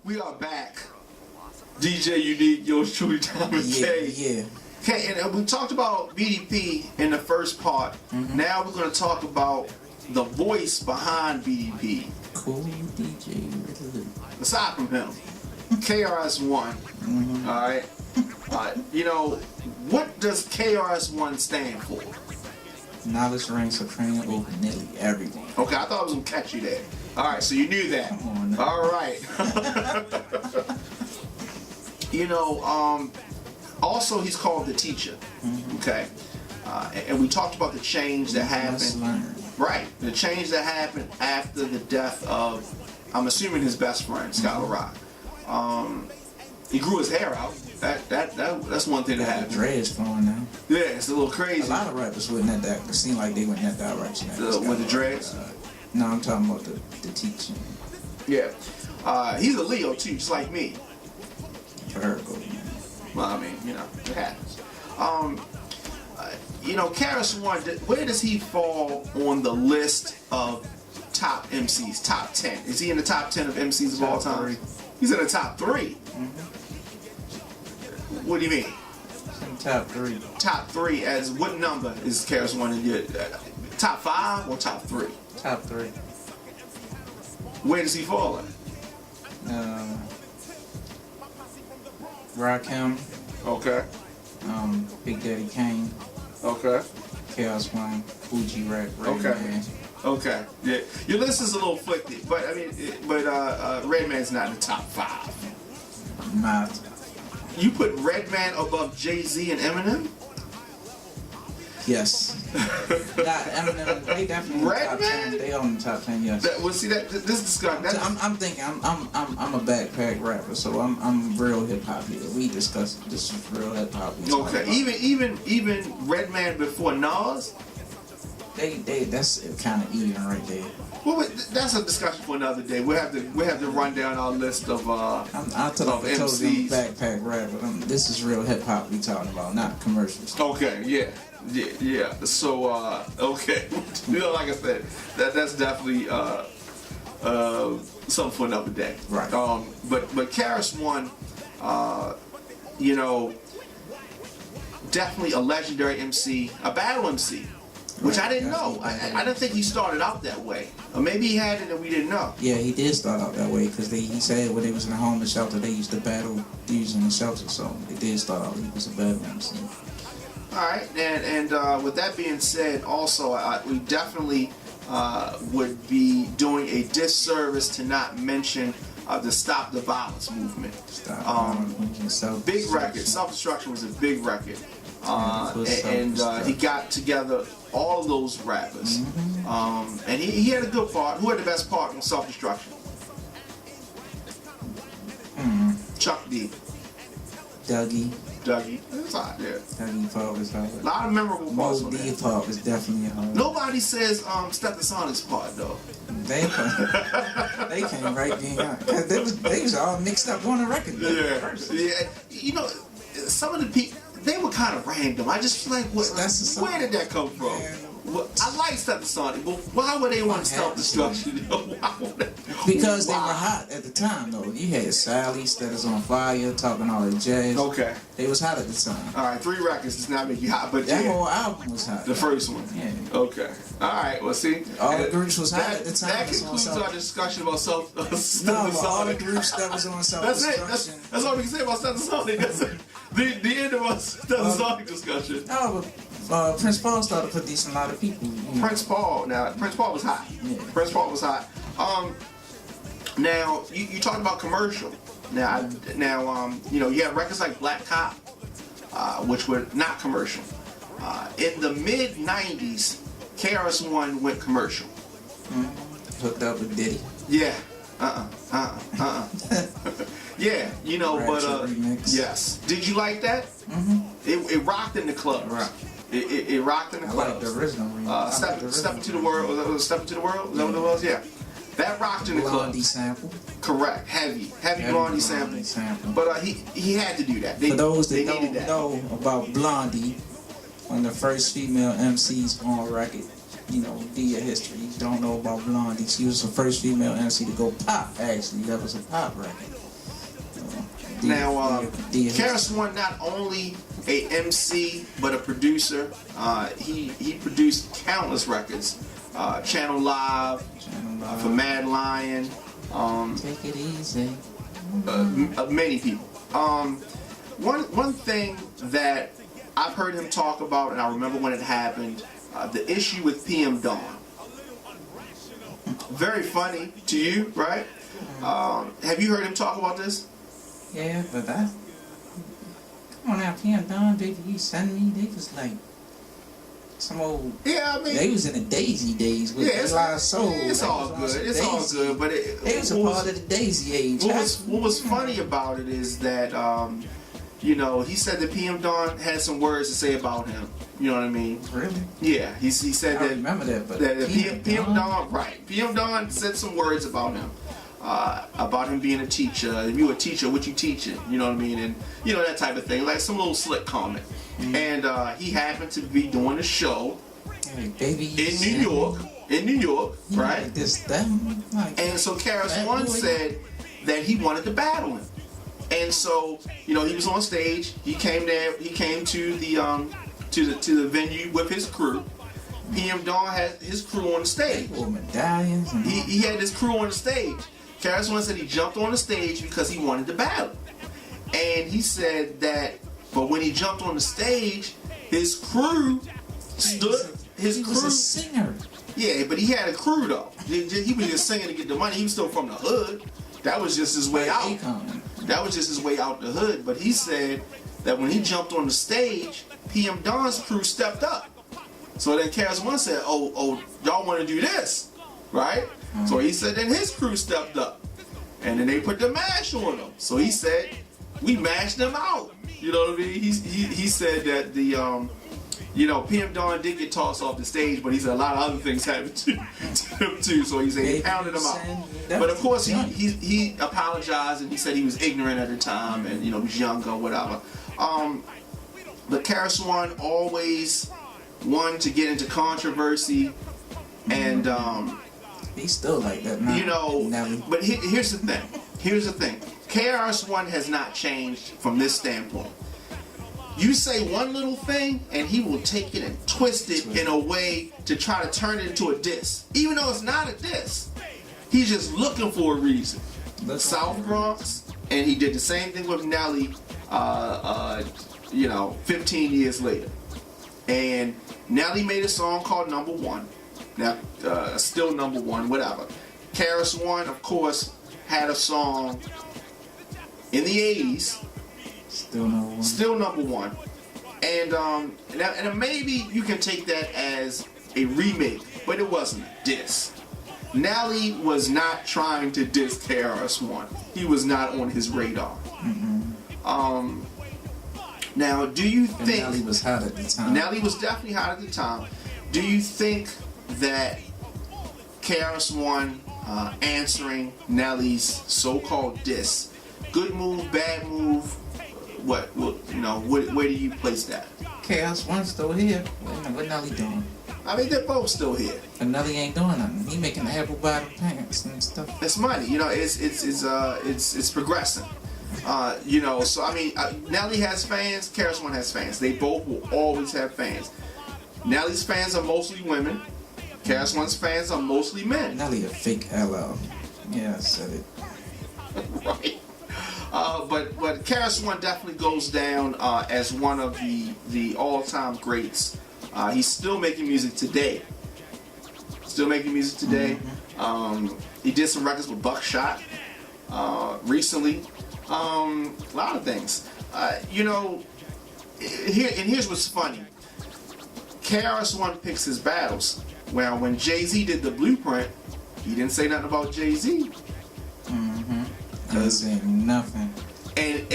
We are back. DJ Unique, yours truly, Thomas K. Yeah. Okay, and we talked about BDP in the first part. Now we're going to talk about the voice behind BDP. Cool DJ. Aside from him, KRS One. All right. You know, what does KRS One stand for? Knowledge reigns supreme over nearly everyone. Okay, I thought I was going to catch you there. All right, so you knew that. Come on now. All right. You know, also he's called the teacher. Okay. And we talked about the change that happened. Right. The change that happened after the death of, I'm assuming, his best friend, Scholar Rock. He grew his hair out. That's one thing that happened. Dreads flowing now. Yeah, it's a little crazy. A lot of rappers went in that. It seemed like they went in that direction. With the dreads? No, I'm talking about the teaching. Yeah. He's a Leo too, just like me. Virgo, man. Well, I mean, you know, it happens. You know, KRS One, where does he fall on the list of top MCs? Top 10. Is he in the top 10 of MCs of all time? He's in the top 3. What do you mean? Top 3. Top 3 as what number is KRS One in your top 5 or top 3? Top 3. Where does he fall in? Rakim. Okay. Big Daddy Kane. Okay. KRS One. Fuji Rap. Okay. Okay. Yeah. Your list is a little flicky, but I mean, Redman's not in the top 5. Not. You put Redman above Jay-Z and Eminem? Yes. Eminem, they definitely in the top 10. They are in the top 10. Yes. Well, see that this discussion. I'm thinking I'm a backpack rapper, so I'm real hip hop here. We discussed this is real hip hop. Okay. Even Redman before Nas. They that's kind of even right there. Well, that's a discussion for another day. We have to run down our list of I'll tell you, MCs. Backpack rapper. This is real hip hop we talking about, not commercials. Okay, yeah. So okay, you know, like I said, that's definitely something for another day. Right. But KRS One, you know, definitely a legendary MC, a battle MC. Which I didn't know. I didn't think he started out that way. Or maybe he had it and we didn't know. Yeah, he did start out that way because he said when they was in the homeless shelter, they used to battle dudes in the shelter. So they did start out. He was a battle MC. All right, and with that being said, also we definitely would be doing a disservice to not mention the Stop the Violence movement. Big record. Self-Destruction was a big record. And he got together all of those rappers. And he had a good part. Who had the best part in Self-Destruction? Chuck D. Dougie. That's hot, yeah. Dougie part was hard. A lot of memorable parts on that. part was definitely hard. Nobody says Stephasonic's part though. They came right behind. Cause they was all mixed up on the record. Yeah. You know, some of the people, they were kind of random. I just feel like, where did that come from? I like Stephasonic's, but why would they want Self-Destruction? Because they were hot at the time, though. You had Sally, Status on Fire, talking all that jazz. Okay. They was hot at the time. All right, 3 records does not make you hot, but that whole album was hot. The first one. Yeah. Okay. All right. Well, see, all the groups was hot at the time. That concludes our discussion about Stephasonic's. No, but all the groups that was on Self-Destruction. That's it. That's all we can say about Stephasonic's. That's it. The end of our Stephasonic's discussion. No, but Prince Paul started to put these in a lot of people. Prince Paul was hot. Yeah. Prince Paul was hot. Now you talked about commercial. Now you know, you have records like Black Cop, which were not commercial. In the mid '90s, KRS One went commercial. Hooked up with Diddy. Yeah. Yeah, you know, but yes. Did you like that? It rocked in the clubs. It rocked in the clubs. I like the original remix. Step into the world. Step into the world. Is that what it was? Yeah. That rocked in the clubs. Blondie sample. Correct. Heavy Blondie sample. But he had to do that. For those that don't know about Blondie, one of the first female MCs on record, do your history. You don't know about Blondie. She was the first female MC to go pop. Actually, that was a pop record. Now, KRS One not only a MC but a producer. He produced countless records. Channel Live, for Mad Lion. Take it easy. Many people. One thing that I've heard him talk about, and I remember when it happened, the issue with PM Dawn. Very funny to you, right? Have you heard him talk about this? Yeah, but come on now, PM Dawn, baby, you send me, they was like some old. Yeah, I mean, they was in the Daisy days with a lot of soul. It's all good. It's all good, but it was a part of the Daisy age. What was funny about it is that he said that PM Dawn had some words to say about him. You know what I mean? Really? Yeah, he said I that. Remember that, but that PM Dawn, right? PM Dawn said some words about him. About him being a teacher. If you a teacher, what you teaching? You know what I mean? And that type of thing, like some little slick comment. And he happened to be doing a show in New York, right? Like this, that, and so KRS One said that he wanted to battle him. And so, he was on stage. He came there. He came to the venue with his crew. PM Dawn had his crew on the stage. Medallions. He had his crew on the stage. KRS One said he jumped on the stage because he wanted to battle. And he said that, but when he jumped on the stage, his crew stood. He was a singer. Yeah, but he had a crew though. He was just singing to get the money. He was still from the hood. That was just his way out. That was just his way out the hood. But he said that when he jumped on the stage, PM Dawn's crew stepped up. So then KRS One said, oh, y'all want to do this, right? So he said then his crew stepped up. And then they put the mash on them. So he said, we mashed them out. You know what I mean? He said that PM Dawn did get tossed off the stage, but he said a lot of other things happened to him too. So he said he pounded them out. But of course he apologized and he said he was ignorant at the time and was younger or whatever. But KRS One always wanted to get into controversy, and he's still like that now. But here's the thing. KRS One has not changed from this standpoint. You say one little thing, and he will take it and twist it in a way to try to turn it into a diss. Even though it's not a diss. He's just looking for a reason. South Bronx, and he did the same thing with Nelly, 15 years later. And Nelly made a song called Number One. Now, still number one, whatever. KRS One, of course, had a song in the 80s. Still number one. And maybe you can take that as a remake, but it wasn't a diss. Nelly was not trying to diss KRS One. He was not on his radar. Now, do you think Nelly was hot at the time? Nelly was definitely hot at the time. Do you think that KRS One answering Nelly's so-called diss, good move, bad move? Where do you place that? KRS One's still here. What Nelly doing? I mean, they're both still here. And Nelly ain't doing nothing. He making apple bottom pants and stuff. It's money, it's progressing. So I mean, Nelly has fans. KRS One has fans. They both will always have fans. Nelly's fans are mostly women. KRS One's fans are mostly men. Nelly a fake LL. Yeah, I said it. Right. But KRS One definitely goes down as one of the all-time greats. He's still making music today. He did some records with Buckshot recently. A lot of things. Here's what's funny. KRS One picks his battles. Well, when Jay-Z did the Blueprint, he didn't say nothing about Jay-Z. Didn't say nothing. And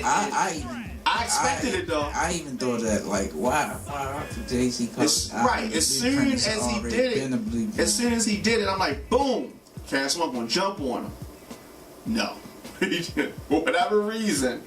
I expected it though. I even thought that why Jay-Z right. As soon as he did it, I'm like, boom, KRS One gonna jump on him. No. For whatever reason,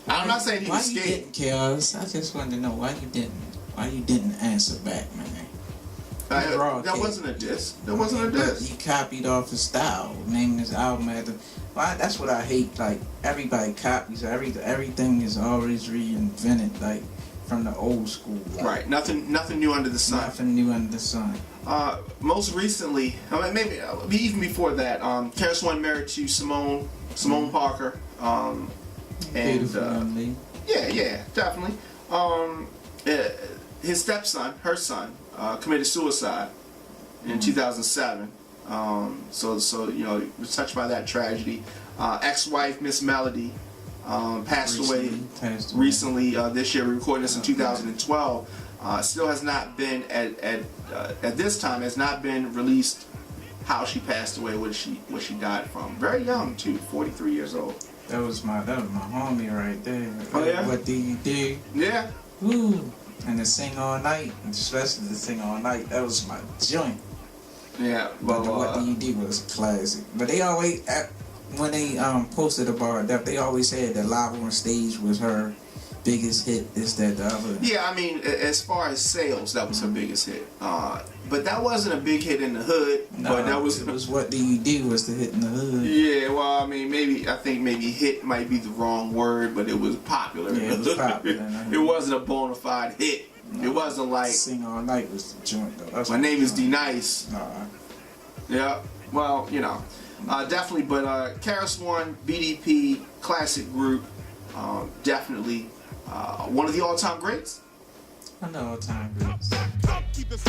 I'm not saying he was scared. Why you didn't, KRS? I just wanted to know why you didn't answer back, man. Raw That Kid. wasn't a diss. That wasn't a But diss. he copied off his style, naming his album after. Well, that's what I hate. Like everybody copies. Everything is always reinvented. Like from the old school. Like, Right. Nothing new under the sun. Nothing new under the sun. Most recently, I mean, maybe even before that, KRS One married to Simone Parker. Beautiful young lady. Yeah, definitely. His stepson, her son, committed suicide in 2007. So you know, was touched by that tragedy. Ex-wife Miss Melody passed away recently this year. We recorded this in 2012. Still has not been at this time has not been released how she passed away, what she died from. Very young too, 43 years old. That was my homie right there. Oh, yeah? What do you do? Yeah. Woo! And to sing all night, especially to sing all night, that was my joint. Yeah. But the What Do You Do was classic. But they always, when they posted about that, they always said that Live on Stage was her biggest hit. This, that, the other. Yeah, I mean, as far as sales, that was her biggest hit. But that wasn't a big hit in the hood. No, but that was. It was What Do You Do was the hit in the hood. Yeah, well, I mean, I think maybe hit might be the wrong word, but it was popular. Yeah, it was popular. It wasn't a bona fide hit. No. It wasn't like Sing All Night was the joint though. That's My Name is D Nice. Nah. Yeah, well, you know, definitely. But KRS One, BDP, classic group, definitely one of the all-time greats. I know all time greats. Don't keep it